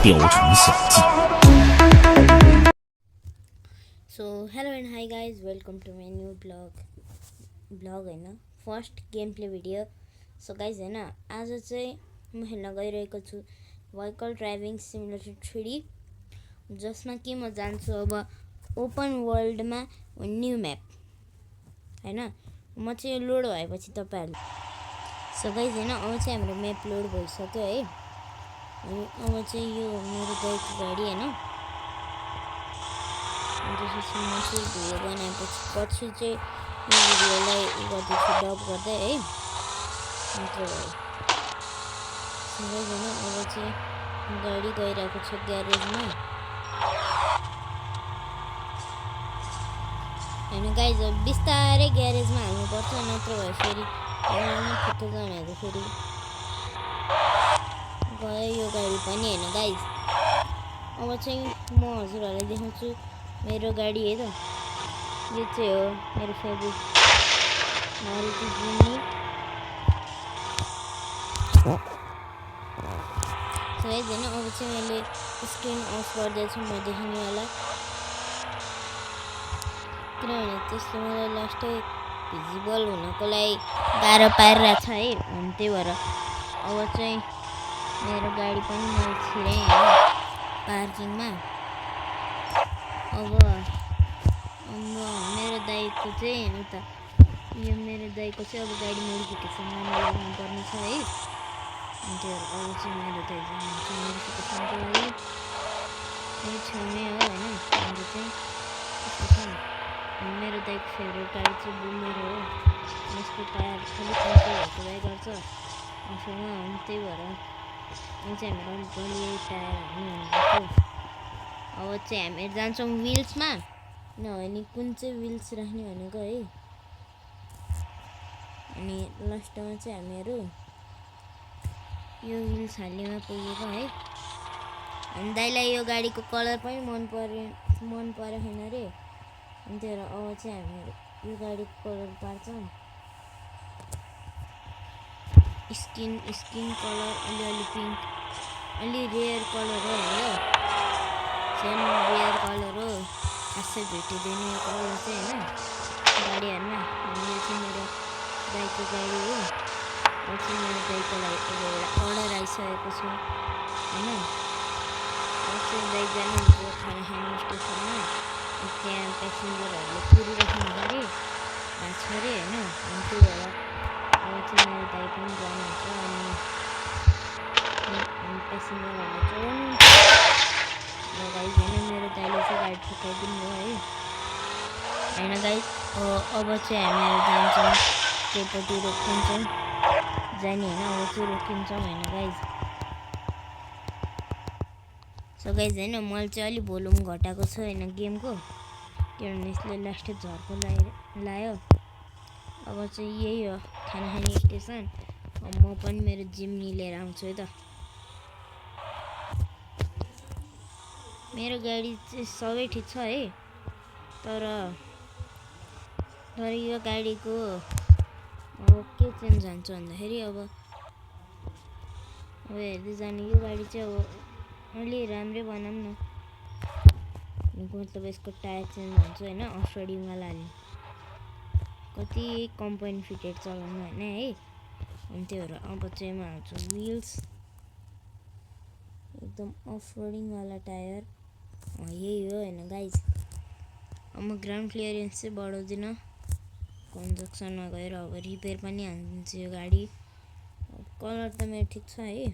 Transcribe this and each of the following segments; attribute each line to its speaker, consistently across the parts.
Speaker 1: 雕虫小技。
Speaker 2: So hello and hi guys, welcome to my new blog हैन first game play video. So guys हैन आज चाहिँ म हेर्न गइरहेको छु भेहिकल ड्राइभिङ सिमुलेटर 3D, जसमा कि म जान्छु अब ओपन वर्ल्डमा न्यू म्याप हैन। म चाहिँ लोड भएपछि तपाईहरु सो गाइज हैन अब चाहिँ हाम्रो म्याप लोड भइसक्यो है। अनि अब चाहिँ यो मेरो बाइक गाडी हैन, त्यसपछि म चाहिँ भिडियो बनाएपछि पछि चाहिँ यो भिडियोलाई गर्दैछु डब गर्दै है। मात्र भयो सबैजना अब चाहिँ गाडी गइरहेको छ ग्यारेजमा हैन गाइज। अब बिस्तारै ग्यारेजमा हाल्नुपर्छ, नत्र भयो फेरि फुट्दै जाने हो। फेरि गयो यो गाडी पनि हैन गाइज। अब चाहिँ म हजुरहरुलाई देखाउँछु मेरो गाडी है त। यो चाहिँ हो मेरो favourite Maruti Jimny. So guys हैन अब चाहिँ मैले स्क्रिन अफ गर्दैछु म देखाउनेवाला, किनभने त्यसले मलाई लास्टै भिजिबल हुनको लागि गाह्रो पारिरहेको छ है। अनि त्यही भएर अब चाहिँ मेरो गाडी पनि मैले छिरेँ हैन पार्किङमा। अब मेरो दाइको चाहिँ हैन त, यो मेरो दाइको चाहिँ अब गाडी मोडिफिकेसन गर्नु पर्ने छ है। अनि त्यही भएर अब चाहिँ मेरो दाइ चाहिँ मोडिफिकेसनको लागि यही छेउमै हो हैन। अन्त चाहिँ यस्तो छ मेरो दाइको फेभरेट गाडी चाहिँ बुलेरो हो। यसको टायर खालि पम्चर भएको गर्छ आफूमा। अनि त्यही भएर अनि चाहिँ हाम्रो बलियो टायर हाल्नु। अब चाहिँ हामीहरू जान्छौँ विल्समा, नभए कुन चाहिँ विल्स राख्ने भनेको है। अनि लास्टमा चाहिँ हामीहरू यो विल्स हाल्नेमा पुगेको है। अनि दाइलाई यो गाडीको कलर पनि मन परेको छैन अरे। अनि त्यही भएर अब चाहिँ हामीहरू यो गाडीको कलर पार्छौँ स्किन कलर, अलिअलि पिङ्क, अलि रेयर कलर हो होइन, सेम रेयर कलर हो, खासै भेटिँदैन यो कलर चाहिँ होइन गाडीहरूमा। यो चाहिँ मेरो दाइको गाडी हो। अब चाहिँ मेरो दाइको लागि एउटा अर्डर आइसकेको छ होइन। अब चाहिँ दाइ जानुहुन्छ खाना खाने स्टेसनमा, त्यहाँ पेसेन्जरहरूले कुरिराख्नु पऱ्यो भएको छ अरे होइन। अनि त्यही भएर अब चाहिँ मेरो दाइ पनि जानुहुन्छ। अनि पेसेन्जरहरूलाई चढाउनु गाइज होइन। मेरो दाइले चाहिँ गाडी ठोकाइदिनु भयो है होइन गाइज। अब चाहिँ हामीहरू जान्छौँ त्यहीपट्टि रोकिन्छौँ जाने होइन। अब चाहिँ रोकिन्छौँ होइन गाइज। सो गाइज होइन मैले चाहिँ अलिक भोल्युम घटाएको छु होइन गेमको, किनभने यसले लास्टै झर्को लायो। अब चाहिँ यही हो खाना खाने स्टेसन। म पनि मेरो जिम्नी लिएर आउँछु है त। मेरो गाडी चाहिँ सबै ठिक छ है, तर यो गाडीको अब के चेन्ज हुन्छ भन्दाखेरि अब हेर्दै जाने यो गाडी चाहिँ अब अलि राम्रै बनाऊँ न। मतलब यसको टायर चेन्ज हुन्छ होइन अफ रोडिङवाला हाल्ने, कति कम्पनी फिटेड चलाउनु होइन है। अनि त्यही भएर अब चाहिँ म हाल्छु विल्स एकदम अफ रोडिङवाला टायर, यही हो होइन गाइज। अब म ग्राउन्ड क्लियरेन्स चाहिँ बढाउँदिनँ, कन्जक्सनमा गएर अब रिपेयर पनि हालिदिन्छु यो गाडी। कलर त मेरो ठिक छ है।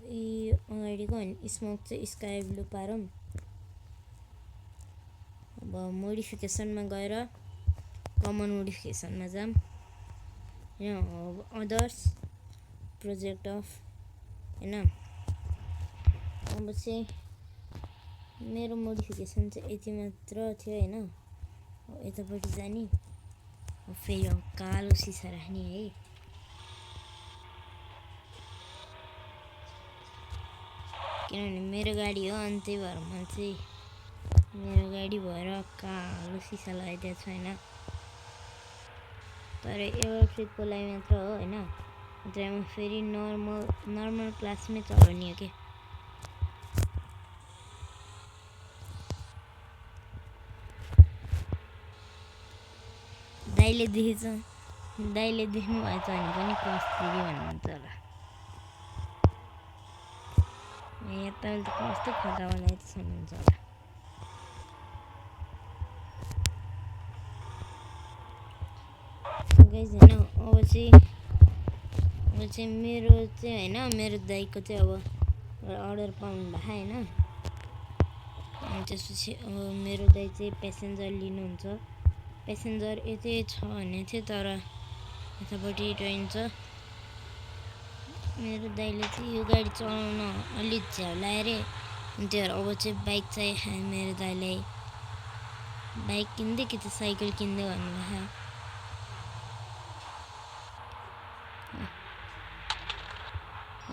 Speaker 2: यी अगाडिको स्मोक चाहिँ स्काई ब्लू पारौँ। अब मोडिफिकेसनमा गएर कमन मोडिफिकेसनमा जाऊँ होइन। अब अदर्स प्रोजेक्ट अफ होइन। अब चाहिँ मेरो मोडिफिकेसन चाहिँ यति मात्र थियो होइन। यतापट्टि जाने फेरि कालो सिसा राख्ने है। किनभने मेरो गाडी हो अनि त्यही भएर मैले चाहिँ मेरो गाडी भएर कालो सिसा लगाइदिएको छु होइन। तर एउटा ट्रिपको लागि मात्र हो होइन। म फेरि नर्मल क्लासमै चलाउने हो कि। दाइले देख्नु भएछ भने पनि क्लास दिदी भन्नुहुन्छ होला। यहाँ तपाईँले त कस्तो खतरा बनाएको सुन्नुहुन्छ होला। गाइस होइन अब चाहिँ मेरो चाहिँ होइन मेरो दाइको चाहिँ अब अर्डर पाउनु भएको होइन। अनि त्यसपछि अब मेरो दाइ चाहिँ पेसेन्जर लिनुहुन्छ। पेसेन्जर यतै छ भने थियो तर यतापट्टि रहन्छ। मेरो दाइले चाहिँ यो गाडी चलाउन अलिक झ्याउलायो अरे अनि त्यही भएर अब चाहिँ बाइक चाहिँ मेरो दाइले बाइक किन्दै कि त साइकल किन्दै भन्नुभएको।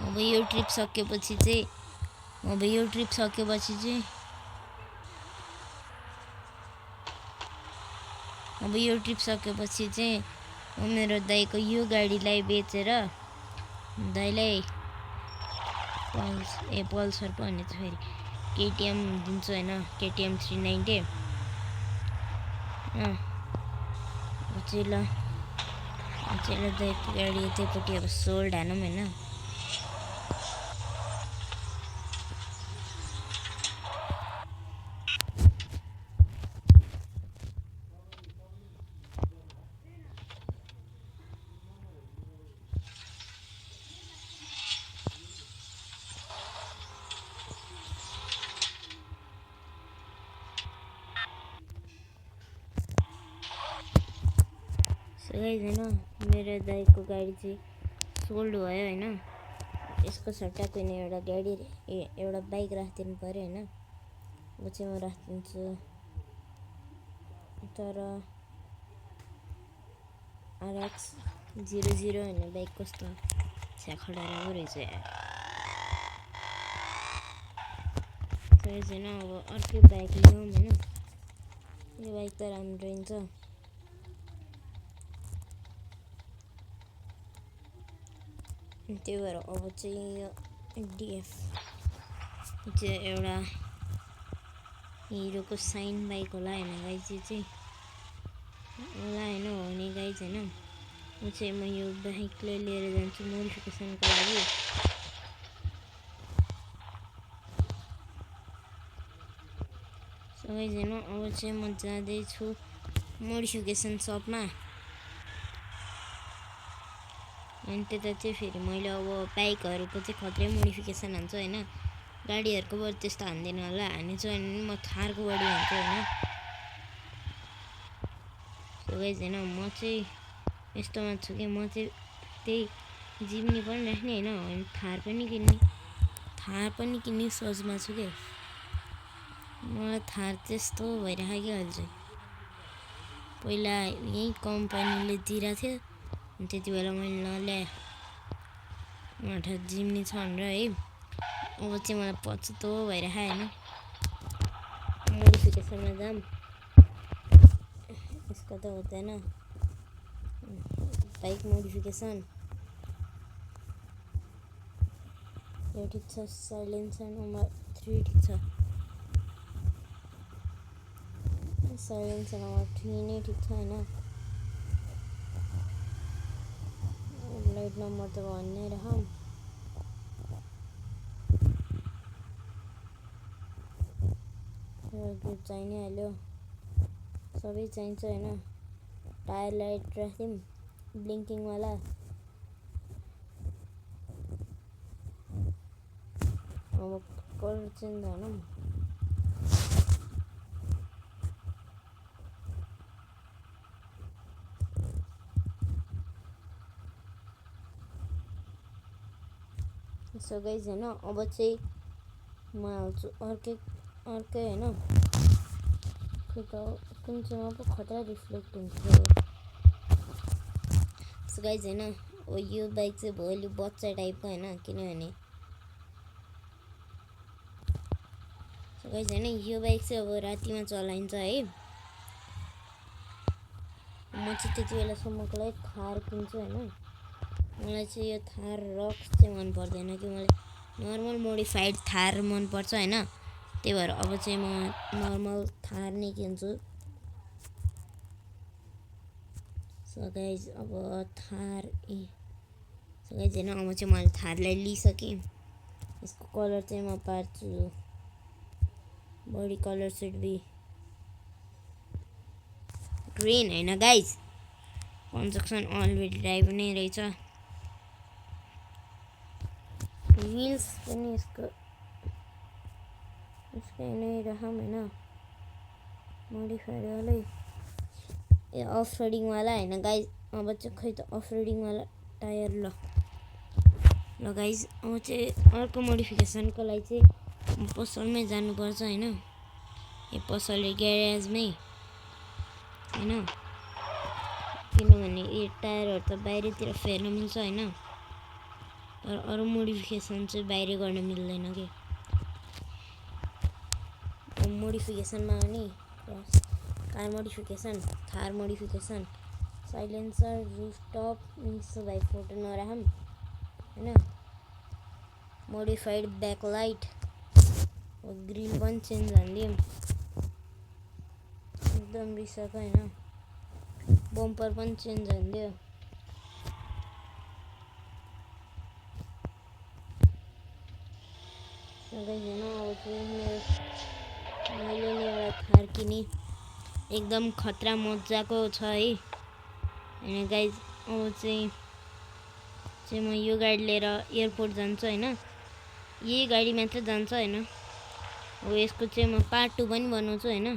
Speaker 2: अब यो ट्रिप सकेपछि चाहिँ मेरो दाइको यो गाडीलाई बेचेर दाइलाई पल्सर पो भने त फेरि केटिएम दिन्छु होइन। केटिएम 390 दाइको गाडी यतैपट्टि अब सोल्ड हानौँ होइन। गाइस होइन मेरो दाइको गाडी चाहिँ सोल्ड भयो होइन। यसको सट्टा कुनै एउटा बाइक राखिदिनु पऱ्यो होइन। वो चाहिँ म राखिदिन्छु। तर RX 00 भन्ने बाइक कस्तो छ्याखडा राम्रो रहेछ यार। गाइस होइन अब अर्कै बाइक लिउँ होइन। यो बाइक त राम्रो रहन्छ। त्यही भएर अब चाहिँ यो DF चाहिँ एउटा हिरोको साइन बाइक होला होइन गाइस। यो चाहिँ होला होइन हुने गाइस होइन। म यो बाइकलाई लिएर जान्छु मोडिफिकेसनको लागि। सो गाइस होइन अब चाहिँ म जाँदैछु मोडिफिकेसन सपमा। अनि त्यता चाहिँ फेरि मैले अब बाइकहरूको चाहिँ खत्रै मोडिफिकेसन हान्छु होइन। गाडीहरूको बरु त्यस्तो हान्दिनँ होला। हानेछु भने म थारको बढी हान्छु होइन। सो गाइस होइन म चाहिँ यस्तोमा छु कि म चाहिँ त्यही जिम्नी पनि राख्ने होइन थार पनि किन्ने सोचमा छु कि। मलाई थार त्यस्तो भइरहेको कि अहिले चाहिँ। पहिला यही कम्पनीले दिइरहेको थियो अनि त्यति बेला मैले नल्याएँ। मलाई जिम्नी छ भनेर है। अब चाहिँ मलाई पछुतो भइरहेको होइन। मोडिफिकेसनमा जाऊँ यसको त हुँदैन। बाइक मोडिफिकेसन यो ठिक छ। साइलेन्सर नम्बर 3 ठिक छ। साइलेन्सर नम्बर 3 नै ठिक छ होइन। लाइट नम्बर त भन्नै राखौँ। ग्रुप चाहिने हाल्यो सबै चाहिन्छ होइन। टायर लाइट राखिदिउँ ब्लिङ्किङवाला। अब कलर चेन्ज भनौँ। सो गाइज होइन अब चाहिँ म आउँछु अर्कै होइन कुन चाहिँमा पो खतरा रिफ्लेक्ट हुन्छ। सो गाइज होइन यो बाइक चाहिँ भयो अलि बच्चा टाइपको होइन किनभने सो गाइज होइन यो बाइक चाहिँ अब रातिमा चलाइन्छ है। म चाहिँ त्यति बेलासम्मको लागि थार किन्छु होइन। मलाई चाहिँ यो थार रक्स चाहिँ मन पर्दैन कि मलाई नर्मल मोडिफाइड थार मनपर्छ होइन। त्यही भएर अब चाहिँ म नर्मल थार नै किन्छु। सो गाइज अब थार सो गाइज होइन अब चाहिँ मैले थारलाई लिइसकेँ। यसको कलर चाहिँ म पार्छु body colour should be green होइन गाइज कन्स्ट्रक्सन अलरेडी ड्राइभ नै रहेछ। व्हील्स पनि यसकै नै रहम होइन मोडिफाइडवालै ए अफ रोडिङवाला होइन गाइज। अब चाहिँ खै त अफ रोडिङवाला टायर ल गाइज अब चाहिँ अर्को मोडिफिकेसनको लागि चाहिँ पसलमै जानुपर्छ होइन। यो पसल ग्यारेजमै होइन किनभने यो टायरहरू त बाहिरतिर फेर्न मिल्छ होइन तर अरू मोडिफिकेसन चाहिँ बाहिर गर्न मिल्दैन कि। मोडिफिकेसनमा पनि car modification Thar modification silencer rooftop means भाइ फोटो नराखौँ होइन। मोडिफाइड ब्याकलाइट ग्रिल पनि चेन्ज हानिदिउँ एकदम रिसाएको होइन। बम्पर पनि चेन्ज हानिदियो। होइन अब चाहिँ मैले नि एउटा थार किनेँ एकदम खतरा मजाको छ है होइन गाइज। अब चाहिँ म यो गाडी लिएर एयरपोर्ट जान्छु होइन। यही गाडी मात्र जान्छ होइन। अब यसको चाहिँ म पार्ट 2 पनि बनाउँछु होइन।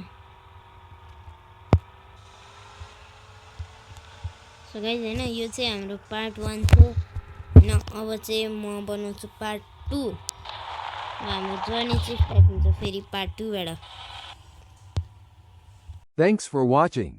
Speaker 2: सो गाइज होइन यो चाहिँ हाम्रो पार्ट 1 थियो होइन। अब चाहिँ म बनाउँछु पार्ट 2 हाम्रो जर्नी चाहिँ स्टार्ट हुन्छ फेरि पार्ट 2 बाट।
Speaker 3: Thanks for watching.